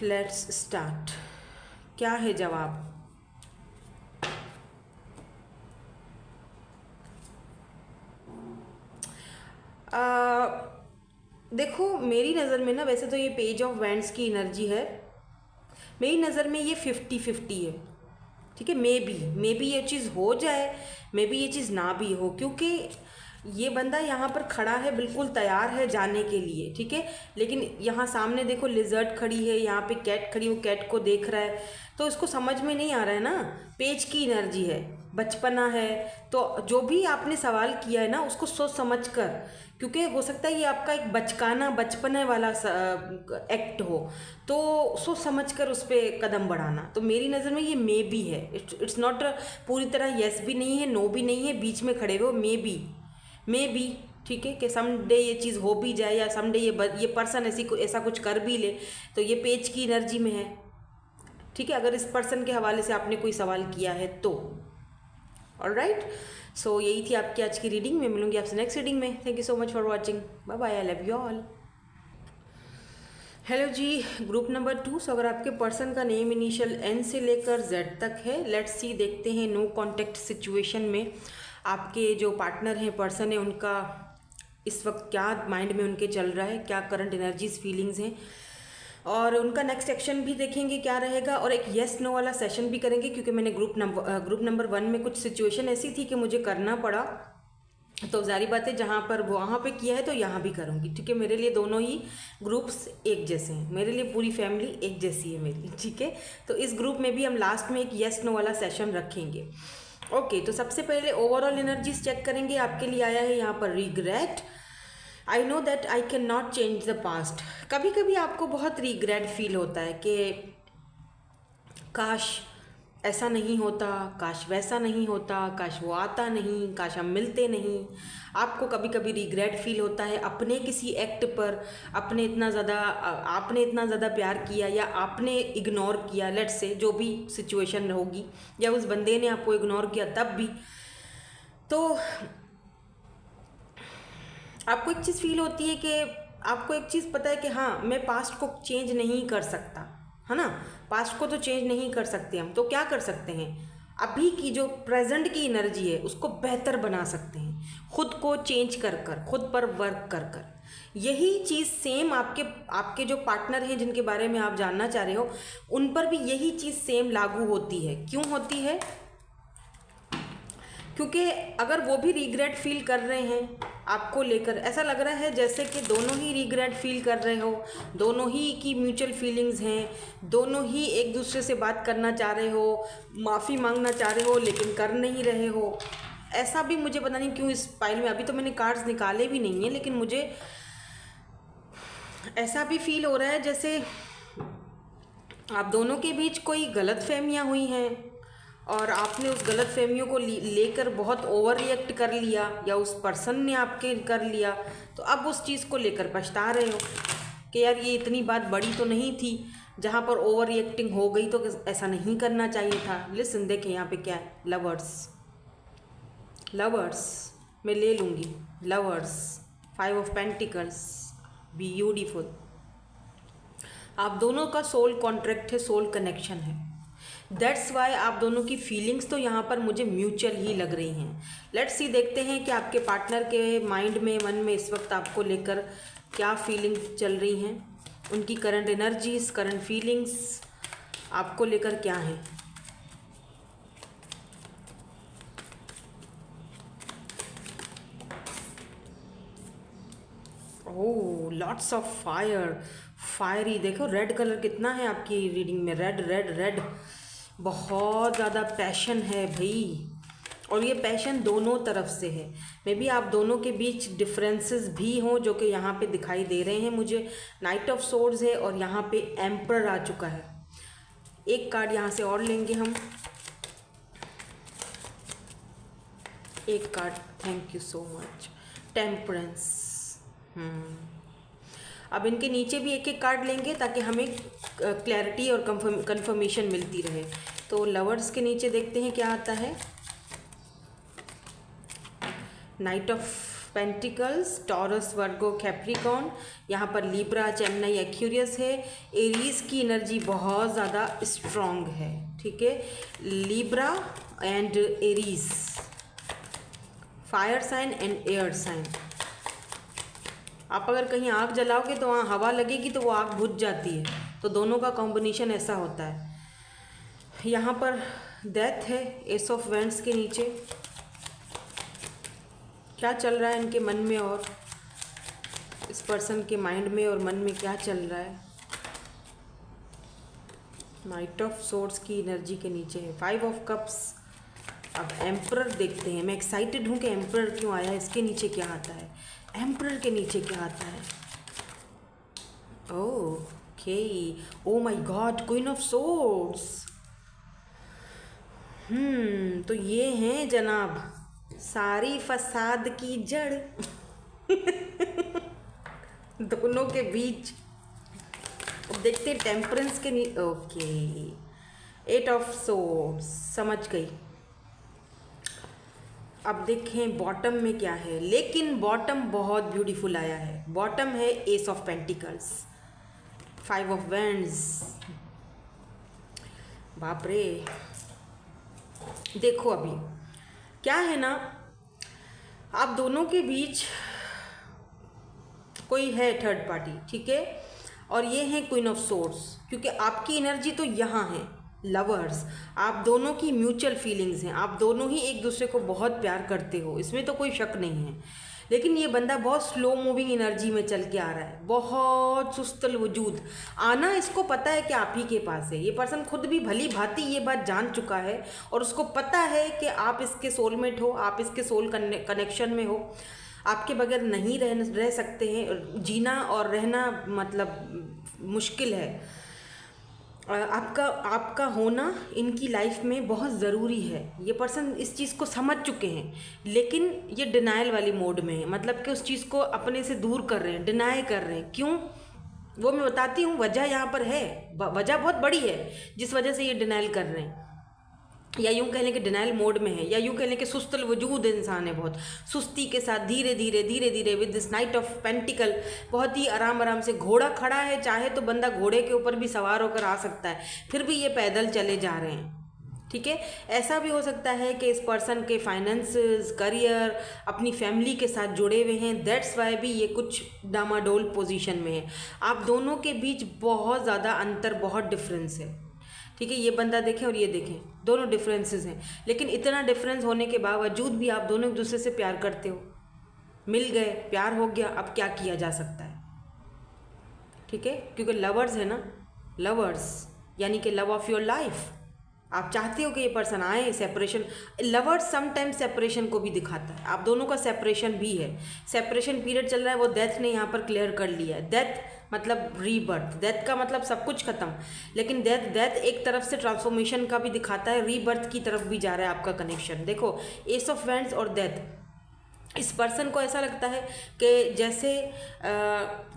[SPEAKER 1] लेट्स स्टार्ट। क्या है जवाब? देखो मेरी नज़र में ना, वैसे तो ये पेज ऑफ वैंड्स की एनर्जी है, मेरी नज़र में ये 50-50 है। ठीक है, मे बी ये चीज़ हो जाए, मे बी ये चीज़ ना भी हो, क्योंकि ये बंदा यहाँ पर खड़ा है बिल्कुल तैयार है जाने के लिए, ठीक है। लेकिन यहाँ सामने देखो लिजर्ड खड़ी है, यहाँ पे कैट खड़ी, वो कैट को देख रहा है, तो इसको समझ में नहीं आ रहा है ना। पेज की एनर्जी है, बचपना है, तो जो भी आपने सवाल किया है ना उसको सोच समझ कर, क्योंकि हो सकता है ये आपका एक बचपना वाला एक्ट हो, तो सोच समझ कर उस पर कदम बढ़ाना। तो मेरी नज़र में ये मे बी है, इट्स नॉट पूरी तरह येस भी नहीं है, नो भी नहीं है, बीच में खड़े हुए मे बी ठीक है, कि समडे ये चीज़ हो भी जाए, या समडे ये पर्सन ऐसा कुछ कर भी ले, तो ये पेज की एनर्जी में है। ठीक है, अगर इस पर्सन के हवाले से आपने कोई सवाल किया है तो ऑलराइट। यही थी आपकी आज की रीडिंग। मैं मिलूंगी आपसे नेक्स्ट रीडिंग में। Thank you so much for watching. Bye bye. I love you all. Hello जी, ग्रुप नंबर 2। सो अगर आपके पर्सन का नेम इनिशियल एन से लेकर जेड तक है, लेट्स सी, देखते हैं नो कॉन्टेक्ट सिचुएशन में आपके जो पार्टनर हैं, पर्सन है, उनका इस वक्त क्या माइंड में उनके चल रहा है, क्या करंट एनर्जीज फीलिंग्स हैं, और उनका नेक्स्ट एक्शन भी देखेंगे क्या रहेगा, और एक येस नो वाला सेशन भी करेंगे, क्योंकि मैंने ग्रुप नंबर 1 में कुछ सिचुएशन ऐसी थी कि मुझे करना पड़ा, तो जारी बात है जहाँ पर वहाँ पे किया है तो यहाँ भी करूँगी। ठीक है, मेरे लिए दोनों ही ग्रुप्स एक जैसे हैं, मेरे लिए पूरी फैमिली एक जैसी है मेरी। ठीक है, तो इस ग्रुप में भी हम लास्ट में एक येस नो वाला सेशन रखेंगे। ओके, तो सबसे पहले ओवरऑल एनर्जीज चेक करेंगे। आपके लिए आया है यहाँ पर regret. I know that I can not change the past. कभी कभी आपको बहुत रिग्रेट फील होता है कि काश ऐसा नहीं होता, काश वैसा नहीं होता, काश वो आता नहीं, काश हम मिलते नहीं। आपको कभी कभी रिग्रेट फील होता है अपने किसी एक्ट पर, आपने इतना ज़्यादा प्यार किया या आपने इग्नोर किया, लेट्स से जो भी सिचुएशन होगी, या उस बंदे ने आपको इग्नोर किया तब भी, तो आपको एक चीज़ फील होती है कि आपको एक चीज़ पता है कि हाँ, मैं पास्ट को चेंज नहीं कर सकता, है ना। पास्ट को तो चेंज नहीं कर सकते हम, तो क्या कर सकते हैं, अभी की जो प्रेजेंट की एनर्जी है उसको बेहतर बना सकते हैं, खुद को चेंज कर कर, खुद पर वर्क कर कर। यही चीज़ सेम आपके जो पार्टनर हैं जिनके बारे में आप जानना चाह रहे हो, उन पर भी यही चीज़ सेम लागू होती है। क्यों होती है? क्योंकि अगर वो भी रिग्रेट फील कर रहे हैं आपको लेकर, ऐसा लग रहा है जैसे कि दोनों ही रिग्रेट फील कर रहे हो, दोनों ही की म्यूचुअल फीलिंग्स हैं, दोनों ही एक दूसरे से बात करना चाह रहे हो, माफ़ी मांगना चाह रहे हो, लेकिन कर नहीं रहे हो। ऐसा भी मुझे पता नहीं क्यों इस फाइल में, अभी तो मैंने कार्ड्स निकाले भी नहीं हैं, लेकिन मुझे ऐसा भी फील हो रहा है जैसे आप दोनों के बीच कोई गलतफहमियां हुई हैं, और आपने उस गलत फहमियों को लेकर बहुत ओवर रिएक्ट कर लिया, या उस पर्सन ने आपके कर लिया, तो अब उस चीज़ को लेकर पछता रहे हो कि यार ये इतनी बात बड़ी तो नहीं थी, जहाँ पर ओवर रिएक्टिंग हो गई तो ऐसा नहीं करना चाहिए था। लिसन, देखें यहाँ पे क्या है, लवर्स मैं ले लूँगी, लवर्स, 5 ऑफ पेंटिकल्स, ब्यूटीफुल। आप दोनों का सोल कॉन्ट्रैक्ट है, सोल कनेक्शन है, दैट्स वाई आप दोनों की फीलिंग्स तो यहाँ पर मुझे म्यूचुअल ही लग रही हैं। लेट्स सी, देखते हैं कि आपके पार्टनर के माइंड में, मन में इस वक्त आपको लेकर क्या फीलिंग्स चल रही हैं, उनकी करंट एनर्जीज, करंट फीलिंग्स आपको लेकर क्या हैं। ओह, लॉट्स ऑफ फायरी। देखो रेड कलर कितना है आपकी रीडिंग में, रेड रेड रेड, बहुत ज़्यादा पैशन है भाई, और ये पैशन दोनों तरफ से है। मे बी आप दोनों के बीच डिफरेंसेस भी हों जो कि यहाँ पे दिखाई दे रहे हैं मुझे। नाइट ऑफ सोर्ड्स है और यहाँ पे एम्परर आ चुका है। एक कार्ड यहाँ से और लेंगे हम, एक card, thank you so much, temperance. अब इनके नीचे भी एक एक कार्ड लेंगे ताकि हमें क्लैरिटी और कंफर्मेशन मिलती रहे। तो लवर्स के नीचे देखते हैं क्या आता है, knight of pentacles, Taurus, Virgo, Capricorn, यहाँ पर लिब्रा, जेमिनी, एक्वेरियस है। एरीज की एनर्जी बहुत ज़्यादा स्ट्रॉन्ग है, ठीक है, Libra and Aries, fire sign and air sign. आप अगर कहीं आग जलाओगे तो वहाँ हवा लगेगी तो वो आग बुझ जाती है, तो दोनों का कॉम्बिनेशन ऐसा होता है। यहाँ पर डेथ है, एस ऑफ वेंड्स के नीचे। क्या चल रहा है इनके मन में और इस पर्सन के माइंड में और मन में क्या चल रहा है? नाइट ऑफ सोर्ड्स की एनर्जी के नीचे है 5 ऑफ कप्स। अब एम्परर देखते हैं, मैं एक्साइटेड हूँ कि एम्परर क्यों आया, इसके नीचे क्या आता है, एम्परर के नीचे क्या आता है। Okay, oh my God, queen of swords. तो ये हैं जनाब सारी फसाद की जड़ दोनों के बीच। अब देखते हैं टेम्परेंस के ओके, 8 ऑफ सोर्ड्स, समझ गई। अब देखें बॉटम में क्या है, लेकिन बॉटम बहुत ब्यूटीफुल आया है। बॉटम है S of pentacles, 5 of wands. बाप रे, देखो अभी क्या है ना, आप दोनों के बीच कोई है थर्ड पार्टी, ठीक है। और ये है क्वीन ऑफ सोर्ड्स, क्योंकि आपकी एनर्जी तो यहाँ है लवर्स, आप दोनों की म्यूचुअल फीलिंग्स हैं, आप दोनों ही एक दूसरे को बहुत प्यार करते हो, इसमें तो कोई शक नहीं है। लेकिन ये बंदा बहुत स्लो मूविंग एनर्जी में चल के आ रहा है, बहुत सुस्तल वजूद आना, इसको पता है कि आप ही के पास है। ये पर्सन खुद भी भली भांति ये बात जान चुका है और उसको पता है कि आप इसके सोलमेट हो, आप इसके सोल कनेक्शन में हो, आपके बगैर नहीं रह सकते हैं, जीना और रहना मतलब मुश्किल है। आपका होना इनकी लाइफ में बहुत ज़रूरी है। ये पर्सन इस चीज़ को समझ चुके हैं, लेकिन ये डिनाइल वाली मोड में है, मतलब कि उस चीज़ को अपने से दूर कर रहे हैं, डिनाई कर रहे हैं। क्यों, वो मैं बताती हूँ। वजह यहाँ पर है, वजह बहुत बड़ी है जिस वजह से ये डिनाइल कर रहे हैं, या यूँ कह लें कि डिनाइल मोड में है, या यूँ कह लें कि सुस्तल वजूद इंसान है, बहुत सुस्ती के साथ धीरे धीरे with this night of pentacle बहुत ही आराम से घोड़ा खड़ा है। चाहे तो बंदा घोड़े के ऊपर भी सवार होकर आ सकता है, फिर भी ये पैदल चले जा रहे हैं, ठीक है। ऐसा भी हो सकता है कि इस पर्सन के फाइनेंसेस, करियर, अपनी फैमिली के साथ जुड़े हुए हैं, दैट्स वाई भी ये कुछ डामाडोल पोजीशन में है। आप दोनों के बीच बहुत ज़्यादा अंतर, बहुत डिफरेंस है, ठीक है। ये बंदा देखें और ये देखें, दोनों डिफरेंसेस हैं, लेकिन इतना डिफरेंस होने के बावजूद भी आप दोनों एक दूसरे से प्यार करते हो। मिल गए, प्यार हो गया, अब क्या किया जा सकता है, ठीक है। क्योंकि लवर्स है ना, लवर्स यानी कि लव ऑफ योर लाइफ। आप चाहते हो कि ये पर्सन आए, सेपरेशन, लवर्स समटाइम्स सेपरेशन को भी दिखाता है। आप दोनों का सेपरेशन भी है, सेपरेशन पीरियड चल रहा है, वो डेथ ने यहाँ पर क्लियर कर लिया है। डेथ मतलब रीबर्थ, डेथ का मतलब सब कुछ खत्म, लेकिन डेथ एक तरफ से ट्रांसफॉर्मेशन का भी दिखाता है, रीबर्थ की तरफ भी जा रहा है आपका कनेक्शन। देखो एस ऑफ वैंड्स और डेथ, इस पर्सन को ऐसा लगता है कि जैसे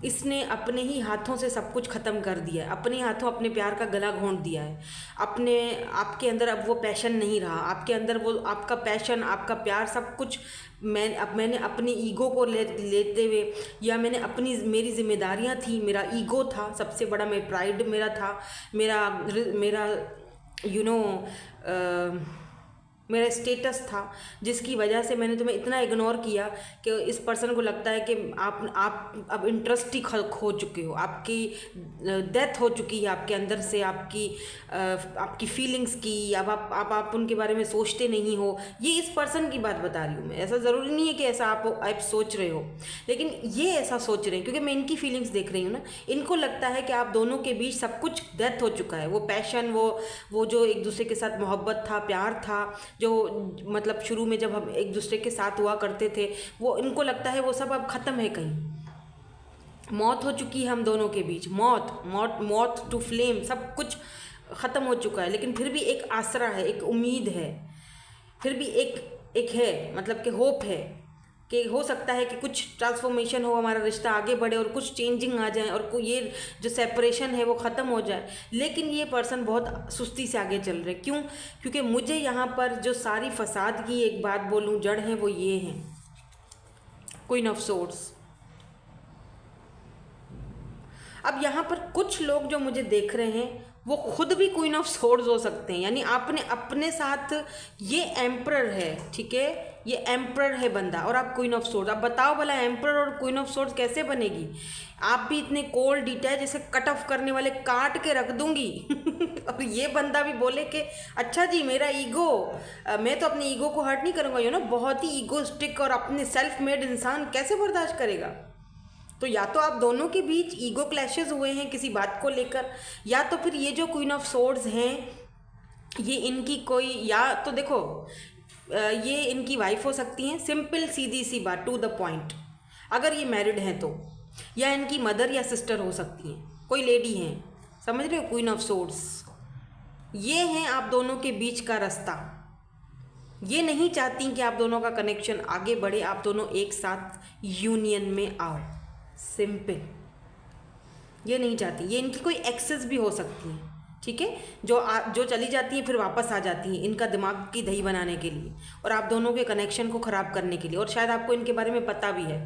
[SPEAKER 1] इसने अपने ही हाथों से सब कुछ ख़त्म कर दिया है, अपने हाथों अपने प्यार का गला घोंट दिया है। आपके अंदर अब वो पैशन नहीं रहा, आपके अंदर वो आपका पैशन, आपका प्यार, सब कुछ मैंने अपनी ईगो को लेते हुए, या मेरी जिम्मेदारियां थी, मेरा ईगो था सबसे बड़ा, मेरा प्राइड मेरा था, मेरा मेरा स्टेटस था, जिसकी वजह से मैंने तुम्हें इतना इग्नोर किया कि इस पर्सन को लगता है कि आप अब इंटरेस्ट ही खो चुके हो, आपकी डेथ हो चुकी है आपके अंदर से, आपकी फीलिंग्स की। अब आप उनके बारे में सोचते नहीं हो। ये इस पर्सन की बात बता रही हूँ मैं, ऐसा ज़रूरी नहीं है कि ऐसा आप सोच रहे हो, लेकिन ये ऐसा सोच रहे हैं क्योंकि मैं इनकी फीलिंग्स देख रही हूँ ना। इनको लगता है कि आप दोनों के बीच सब कुछ डेथ हो चुका है, वो पैशन, वो जो एक दूसरे के साथ मोहब्बत था, प्यार था, जो मतलब शुरू में जब हम एक दूसरे के साथ हुआ करते थे, वो इनको लगता है वो सब अब ख़त्म है, कहीं मौत हो चुकी है हम दोनों के बीच, मौत टू फ्लेम, सब कुछ ख़त्म हो चुका है। लेकिन फिर भी एक आसरा है, एक उम्मीद है, फिर भी एक है, मतलब कि होप है कि हो सकता है कि कुछ ट्रांसफॉर्मेशन हो, हमारा रिश्ता आगे बढ़े और कुछ चेंजिंग आ जाए और ये जो सेपरेशन है वो ख़त्म हो जाए। लेकिन ये पर्सन बहुत सुस्ती से आगे चल रहे। क्यों? क्योंकि मुझे यहाँ पर जो सारी फसाद की एक बात बोलूँ जड़ है वो ये है, क्वीन ऑफ सोर्ड्स। अब यहाँ पर कुछ लोग जो मुझे देख रहे हैं वो खुद भी क्वीन ऑफ सोर्ड्स हो सकते हैं, यानी आपने अपने साथ, ये एम्परर है, ठीक है, ये एम्परर है बंदा और आप क्वीन ऑफ सोर्ड्स। अब बताओ भला एम्परर और क्वीन ऑफ सोर्ड्स कैसे बनेगी? आप भी इतने कोल्ड डिटेच, जैसे कट ऑफ करने वाले काट के रख दूंगी और ये बंदा भी बोले कि अच्छा जी मेरा ईगो, मैं तो अपने ईगो को हर्ट नहीं करूँगा, बहुत ही ईगोस्टिक और अपने सेल्फ मेड इंसान कैसे बर्दाश्त करेगा? तो या तो आप दोनों के बीच ईगो क्लैशेस हुए हैं किसी बात को लेकर, या तो फिर ये जो क्वीन ऑफ सोर्ड्स हैं ये इनकी कोई, या तो देखो ये इनकी वाइफ हो सकती हैं, सिंपल सीधी सी बात, टू द पॉइंट, अगर ये मैरिड हैं तो, या इनकी मदर या सिस्टर हो सकती हैं, कोई लेडी हैं, समझ रहे हो? क्वीन ऑफ सोर्ड्स ये हैं आप दोनों के बीच का रास्ता। ये नहीं चाहती कि आप दोनों का कनेक्शन आगे बढ़े, आप दोनों एक साथ यूनियन में आओ, सिंपल, ये नहीं चाहती। ये इनकी कोई एक्सेस भी हो सकती है, ठीक है, जो चली जाती हैं फिर वापस आ जाती हैं इनका दिमाग की दही बनाने के लिए और आप दोनों के कनेक्शन को ख़राब करने के लिए, और शायद आपको इनके बारे में पता भी है।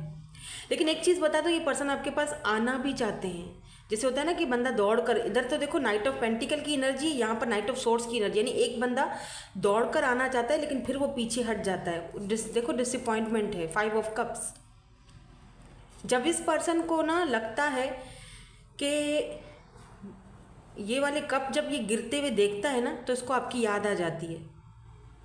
[SPEAKER 1] लेकिन एक चीज़ बता दो, ये पर्सन आपके पास आना भी चाहते हैं। जैसे होता है ना कि बंदा दौड़ कर, इधर तो देखो नाइट ऑफ पेंटिकल की एनर्जी, यहाँ पर नाइट ऑफ सोर्स की एनर्जी, यानी एक बंदा दौड़ कर आना चाहता है लेकिन फिर वो पीछे हट जाता है। देखो डिसअपॉइंटमेंट है, 5 ऑफ कप्स। जब इस पर्सन को ना लगता है कि ये वाले कप जब ये गिरते हुए देखता है ना तो इसको आपकी याद आ जाती है।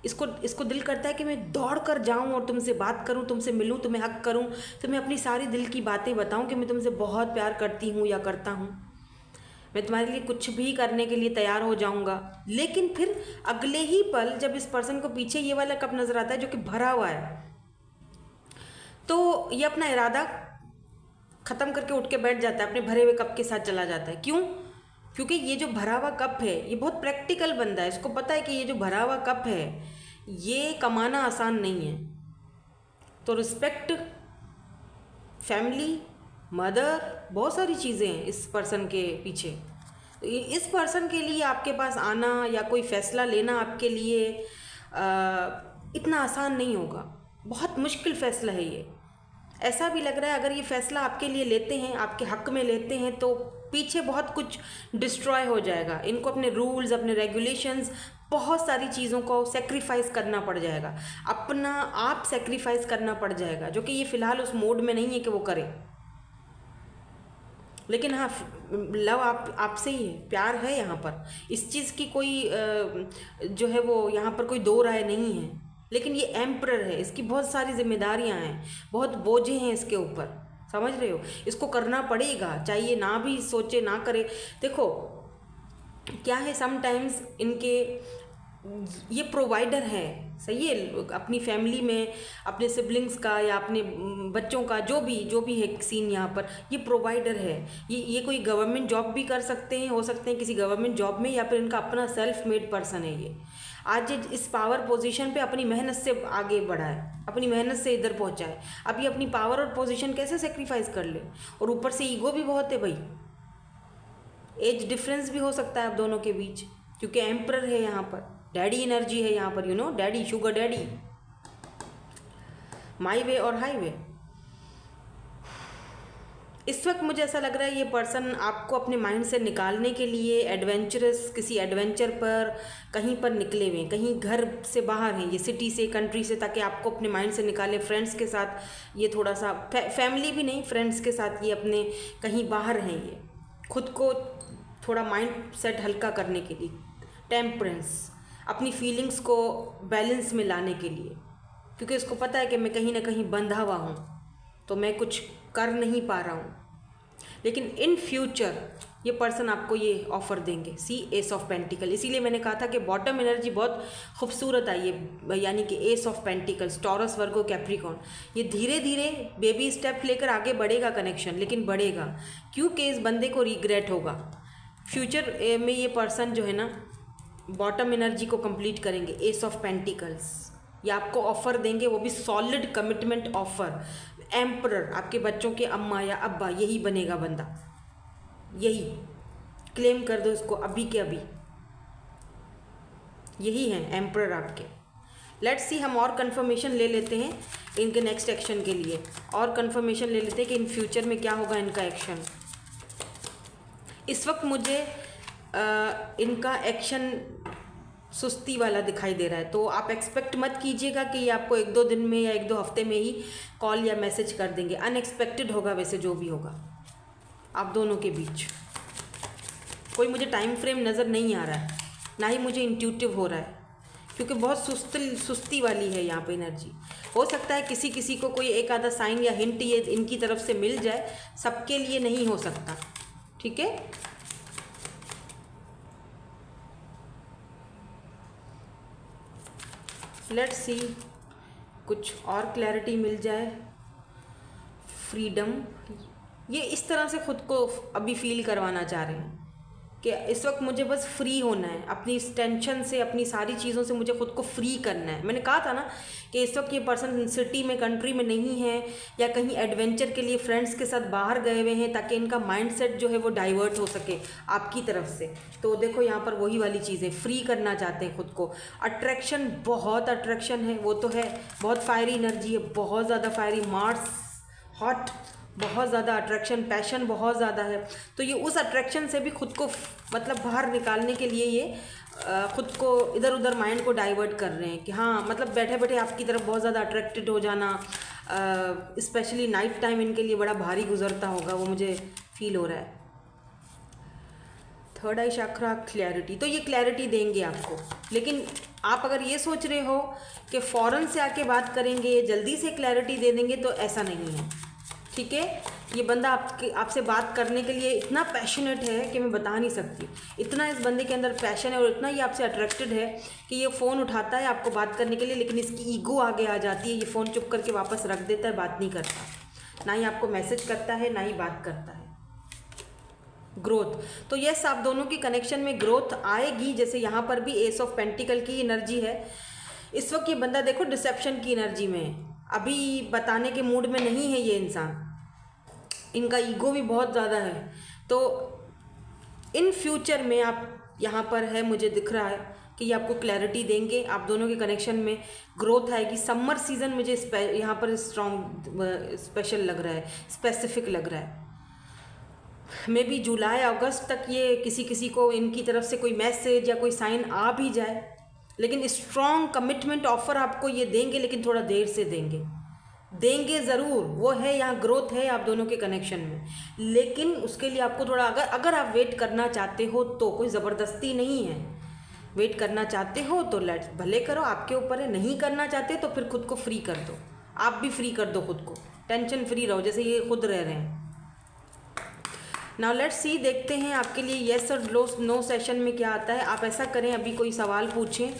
[SPEAKER 1] इसको दिल करता है कि मैं दौड़ कर जाऊँ और तुमसे बात करूँ, तुमसे मिलूँ, तुम्हें हक करूँ, तुम्हें अपनी सारी दिल की बातें बताऊँ कि मैं तुमसे बहुत प्यार करती हूँ या करता हूँ, मैं तुम्हारे लिए कुछ भी करने के लिए तैयार हो जाऊँगा। लेकिन फिर अगले ही पल जब इस पर्सन को पीछे ये वाला कप नज़र आता है जो कि भरा हुआ है, तो ये अपना इरादा ख़त्म करके उठ के बैठ जाता है, अपने भरे हुए कप के साथ चला जाता है। क्यों? क्योंकि ये जो भरा हुआ कप है ये बहुत प्रैक्टिकल बंदा है। इसको पता है कि ये जो भरा हुआ कप है ये कमाना आसान नहीं है। तो रिस्पेक्ट, फैमिली, मदर, बहुत सारी चीज़ें हैं इस पर्सन के पीछे। तो इस पर्सन के लिए आपके पास आना या कोई फ़ैसला लेना आपके लिए इतना आसान नहीं होगा, बहुत मुश्किल फ़ैसला है ये। ऐसा भी लग रहा है अगर ये फ़ैसला आपके लिए लेते हैं, आपके हक़ में लेते हैं, तो पीछे बहुत कुछ डिस्ट्रॉय हो जाएगा। इनको अपने रूल्स, अपने रेगुलेशंस, बहुत सारी चीज़ों को सेक्रीफाइस करना पड़ जाएगा, अपना आप सेक्रीफाइस करना पड़ जाएगा, जो कि ये फ़िलहाल उस मोड में नहीं है कि वो करे। लेकिन हाँ, लव आपसे ही है, प्यार है यहाँ पर। इस चीज़ की कोई जो है वो यहाँ पर कोई दो राय नहीं है। लेकिन ये एम्परर है, इसकी बहुत सारी जिम्मेदारियाँ हैं, बहुत बोझे हैं इसके ऊपर, समझ रहे हो? इसको करना पड़ेगा, चाहे ये ना भी सोचे, ना करे। देखो क्या है, समटाइम्स इनके ये प्रोवाइडर है, सही है, अपनी फैमिली में अपने सिबलिंग्स का या अपने बच्चों का, जो भी है सीन यहाँ पर, ये प्रोवाइडर है। ये कोई गवर्नमेंट जॉब भी कर सकते हैं, हो सकते हैं किसी गवर्नमेंट जॉब में, या फिर इनका अपना सेल्फ मेड पर्सन है ये। आज इस पावर पोजीशन पे अपनी मेहनत से आगे बढ़ा है, अपनी मेहनत से इधर पहुँचा है। अब ये अपनी पावर और पोजीशन कैसे सेक्रीफाइस कर ले? और ऊपर से ईगो भी बहुत है भाई, एज डिफरेंस भी हो सकता है आप दोनों के बीच, क्योंकि एम्परर है यहाँ पर, डैडी एनर्जी है यहाँ पर, डैडी, शुगर डैडी, माई वे और हाईवे। इस वक्त मुझे ऐसा लग रहा है ये पर्सन आपको अपने माइंड से निकालने के लिए एडवेंचरस, किसी एडवेंचर पर कहीं पर निकले हुए हैं, कहीं घर से बाहर हैं, ये सिटी से, कंट्री से, ताकि आपको अपने माइंड से निकाले। फ्रेंड्स के साथ ये थोड़ा सा, फैमिली भी नहीं, फ्रेंड्स के साथ ये अपने कहीं बाहर हैं, ये खुद को थोड़ा माइंड सेट हल्का करने के लिए, टेम्परेंस, अपनी फीलिंग्स को बैलेंस में लाने के लिए, क्योंकि इसको पता है कि मैं कहीं ना कहीं बंधा हुआ हूँ, तो मैं कुछ कर नहीं पा रहा हूँ। लेकिन इन फ्यूचर ये पर्सन आपको ये ऑफ़र देंगे, सी एस ऑफ पेंटिकल। इसीलिए मैंने कहा था कि बॉटम एनर्जी बहुत खूबसूरत आई है, यानी कि S of pentacles, Taurus, Virgo, Capricorn. ये धीरे धीरे बेबी स्टेप लेकर आगे बढ़ेगा कनेक्शन, लेकिन बढ़ेगा, क्योंकि इस बंदे को रिग्रेट होगा। फ्यूचर में ये पर्सन जो है ना बॉटम एनर्जी को कंप्लीट करेंगे, एस ऑफ पेंटिकल्स। ये आपको ऑफ़र देंगे, वो भी सॉलिड कमिटमेंट ऑफ़र। एम्परर, आपके बच्चों के अम्मा या अब्बा, यही बनेगा बंदा, यही क्लेम कर दो इसको अभी के अभी, यही है एम्परर आपके। लेट्स सी, हम और कंफर्मेशन ले लेते हैं इनके नेक्स्ट एक्शन के लिए, और कंफर्मेशन ले लेते हैं कि इन फ्यूचर में क्या होगा इनका एक्शन। इस वक्त मुझे इनका एक्शन सुस्ती वाला दिखाई दे रहा है, तो आप एक्सपेक्ट मत कीजिएगा कि ये आपको 1-2 दिन में या 1-2 हफ्ते में ही कॉल या मैसेज कर देंगे। अनएक्सपेक्टेड होगा वैसे जो भी होगा आप दोनों के बीच। कोई मुझे टाइम फ्रेम नज़र नहीं आ रहा है, ना ही मुझे इंट्यूटिव हो रहा है, क्योंकि बहुत सुस्ती वाली है यहाँ पे एनर्जी। हो सकता है किसी किसी को कोई एक आधा साइन या हिंट ये इनकी तरफ से मिल जाए, सबके लिए नहीं हो सकता, ठीक है। लेट्स सी, कुछ और क्लैरिटी मिल जाए। फ्रीडम, ये इस तरह से ख़ुद को अभी फील करवाना चाह रहे हैं कि इस वक्त मुझे बस फ्री होना है अपनी इस टेंशन से, अपनी सारी चीज़ों से मुझे खुद को फ्री करना है। मैंने कहा था ना कि इस वक्त ये पर्सन सिटी में, कंट्री में नहीं है, या कहीं एडवेंचर के लिए फ्रेंड्स के साथ बाहर गए हुए हैं ताकि इनका माइंडसेट जो है वो डाइवर्ट हो सके आपकी तरफ से। तो देखो यहाँ पर वही वाली चीज़ें, फ्री करना चाहते हैं खुद को। अट्रैक्शन, बहुत अट्रैक्शन है, वो तो है, बहुत फायरी एनर्जी है, बहुत ज़्यादा फायरी, मार्स हॉट, बहुत ज़्यादा अट्रैक्शन, पैशन बहुत ज़्यादा है। तो ये उस अट्रैक्शन से भी खुद को मतलब बाहर निकालने के लिए ये खुद को इधर उधर माइंड को डाइवर्ट कर रहे हैं कि हाँ, मतलब बैठे बैठे आपकी तरफ बहुत ज़्यादा अट्रैक्टेड हो जाना, स्पेशली नाइट टाइम इनके लिए बड़ा भारी गुजरता होगा, वो मुझे फील हो रहा है। थर्ड आई चक्रा, क्लैरिटी, तो ये क्लैरिटी देंगे आपको। लेकिन आप अगर ये सोच रहे हो कि फ़ौरन से आके बात करेंगे, जल्दी से क्लैरिटी दे देंगे, तो ऐसा नहीं है, ठीक है। ये बंदा आपसे बात करने के लिए इतना पैशनेट है कि मैं बता नहीं सकती। इतना इस बंदे के अंदर पैशन है और इतना ये आपसे अट्रैक्टेड है कि ये फ़ोन उठाता है आपको बात करने के लिए, लेकिन इसकी ईगो आगे आ जाती है, ये फ़ोन चुप करके वापस रख देता है, बात नहीं करता, ना ही आपको मैसेज करता है, ना ही बात करता है। ग्रोथ, तो यस, आप दोनों की कनेक्शन में ग्रोथ आएगी। जैसे यहाँ पर भी एस ऑफ पेंटिकल की एनर्जी है। इस वक्त ये बंदा देखो डिसेप्शन की एनर्जी में है, अभी बताने के मूड में नहीं है ये इंसान, इनका ईगो भी बहुत ज़्यादा है। तो इन फ्यूचर में आप यहाँ पर है, मुझे दिख रहा है कि ये आपको क्लैरिटी देंगे, आप दोनों के कनेक्शन में ग्रोथ आएगी। समर सीज़न मुझे यहाँ पर स्ट्रॉन्ग स्पेशल लग रहा है, स्पेसिफिक लग रहा है। मे बी जुलाई अगस्त तक ये किसी को इनकी तरफ से कोई मैसेज या कोई साइन आ भी जाए, लेकिन स्ट्रॉन्ग कमिटमेंट ऑफर आपको ये देंगे, लेकिन थोड़ा देर से देंगे ज़रूर, वो है, यहाँ ग्रोथ है आप दोनों के कनेक्शन में। लेकिन उसके लिए आपको थोड़ा, अगर आप वेट करना चाहते हो तो, कोई ज़बरदस्ती नहीं है, वेट करना चाहते हो तो लेट्स भले करो, आपके ऊपर है। नहीं करना चाहते तो फिर खुद को फ्री कर दो, आप भी फ्री कर दो खुद को, टेंशन फ्री रहो जैसे ये खुद रह रहे हैं। नाउ लेट्स सी, देखते हैं आपके लिए येस और नो सेशन में क्या आता है। आप ऐसा करें, अभी कोई सवाल पूछें,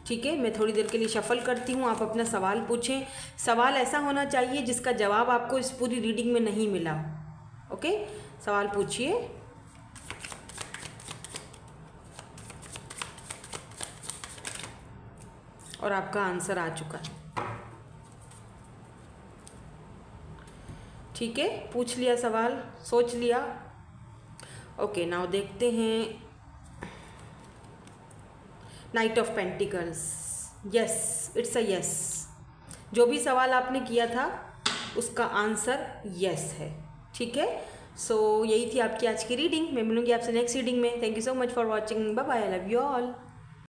[SPEAKER 1] ठीक है, मैं थोड़ी देर के लिए शफल करती हूँ, आप अपना सवाल पूछें। सवाल ऐसा होना चाहिए जिसका जवाब आपको इस पूरी रीडिंग में नहीं मिला। ओके, सवाल पूछिए। और आपका आंसर आ चुका है, ठीक है, पूछ लिया सवाल, सोच लिया। ओके, नाउ देखते हैं night of pentacles. Yes, it's a yes. जो भी सवाल आपने किया था उसका आंसर यस है, ठीक है। सो यही थी आपकी आज की रीडिंग। मैं मिलूंगी आपसे नेक्स्ट रीडिंग में। Thank you so much for watching, bye bye, I love you all.